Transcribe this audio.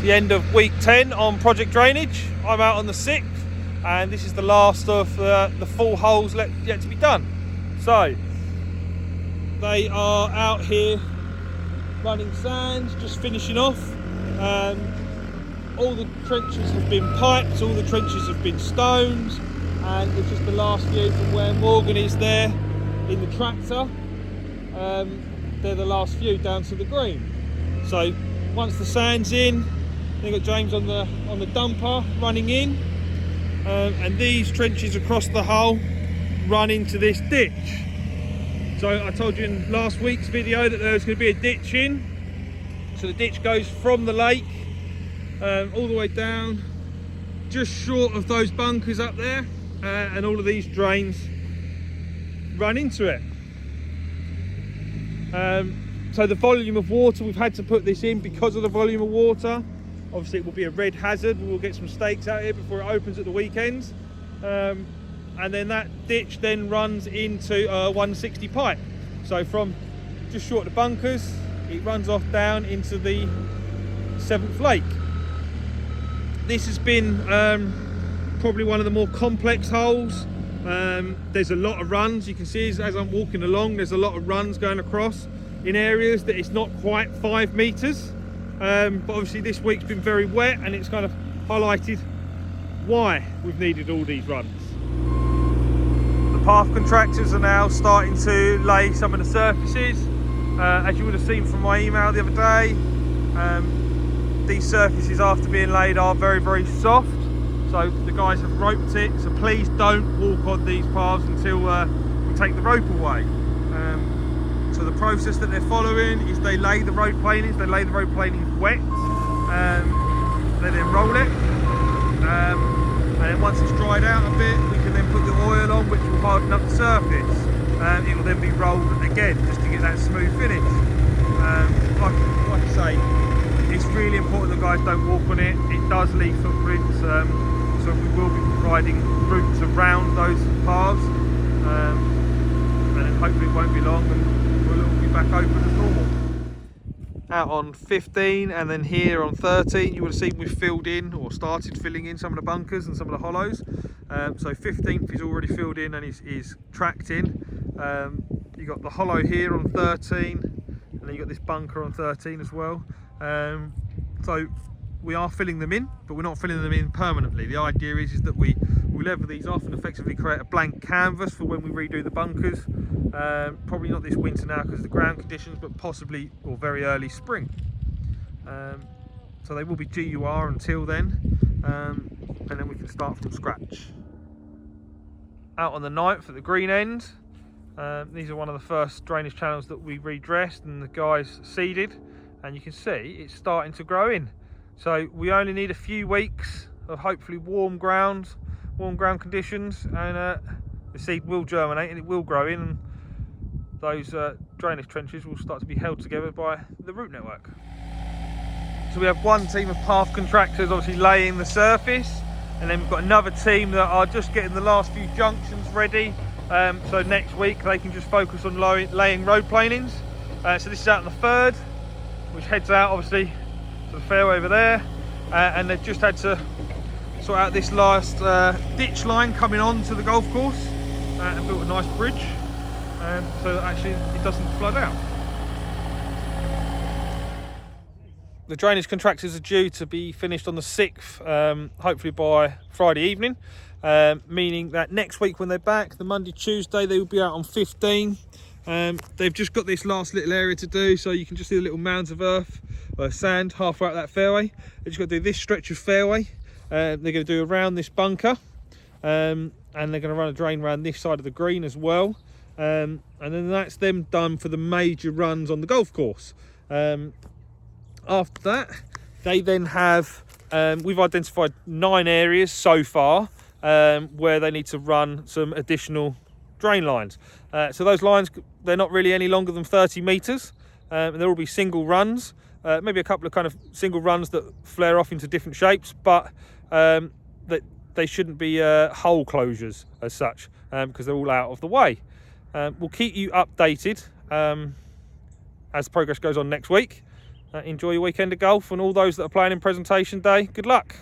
the end of week 10 on project drainage. I'm out on the 6th, and this is the last of the full holes yet to be done. So they are out here running sand, just finishing off. All the trenches have been piped, all the trenches have been stoned, and it's just the last view from where Morgan is there in the tractor. They're the last few down to the green. So once the sand's in, they've got James on the dumper running in, and these trenches across the hull run into this ditch. So I told you in last week's video that there was going to be a ditch in. So the ditch goes from the lake all the way down, just short of those bunkers up there, and all of these drains run into it. So the volume of water, we've had to put this in because of the volume of water. Obviously it will be a red hazard. We'll get some stakes out here before it opens at the weekends. And then that ditch then runs into a 160 pipe. So from just short of the bunkers, it runs off down into the 7th lake. This has been probably one of the more complex holes. There's a lot of runs. You can see as I'm walking along, there's a lot of runs going across in areas that it's not quite 5 meters. But obviously this week's been very wet, and it's kind of highlighted why we've needed all these runs. The path contractors are now starting to lay some of the surfaces. As you would have seen from my email the other day, these surfaces after being laid are very, very soft. So the guys have roped it, so please don't walk on these paths until we take the rope away. So the process that they're following is they lay the road planings, wet, they then roll it, and then once it's dried out a bit, we can then put the oil on, which will harden up the surface. It will then be rolled again, just to get that smooth finish. Like I say, it's really important that guys don't walk on it. It does leave footprints, so we will be providing routes around those paths, and then hopefully it won't be long and we'll all be back open as normal. Out on 15 and then here on 13, you would have seen we've filled in, or started filling in, some of the bunkers and some of the hollows. So 15th is already filled in and is tracked in. You got the hollow here on 13, and then you got this bunker on 13 as well. So we are filling them in, but we're not filling them in permanently. The idea is that we level these off and effectively create a blank canvas for when we redo the bunkers. Probably not this winter now because of the ground conditions, but possibly or very early spring. So they will be GUR until then, and then we can start from scratch. Out on the 9th at the green end, these are one of the first drainage channels that we redressed and the guys seeded, and you can see it's starting to grow in. So we only need a few weeks of hopefully warm ground conditions, and the seed will germinate and it will grow in, and those drainage trenches will start to be held together by the root network. So we have one team of path contractors obviously laying the surface, and then we've got another team that are just getting the last few junctions ready. So next week they can just focus on laying road planings. So this is out on the 3rd, which heads out obviously to the fairway over there, and they've just had to sort out this last ditch line coming on to the golf course, and built a nice bridge so that actually it doesn't flood out. The drainage contractors are due to be finished on the 6th, hopefully by Friday evening, meaning that next week when they're back, the Monday, Tuesday, they will be out on 15. They've just got this last little area to do, so you can just see the little mounds of earth or sand halfway up that fairway. They've just got to do this stretch of fairway. They're going to do around this bunker, and they're going to run a drain around this side of the green as well, and then that's them done for the major runs on the golf course. After that, they then have, we've identified 9 areas so far where they need to run some additional drain lines. So those lines, they're not really any longer than 30 meters. There will be single runs, maybe a couple of kind of single runs that flare off into different shapes, but that they shouldn't be hole closures as such, because they're all out of the way. We'll keep you updated as progress goes on next week. Enjoy your weekend of golf, and all those that are playing in presentation day, good luck.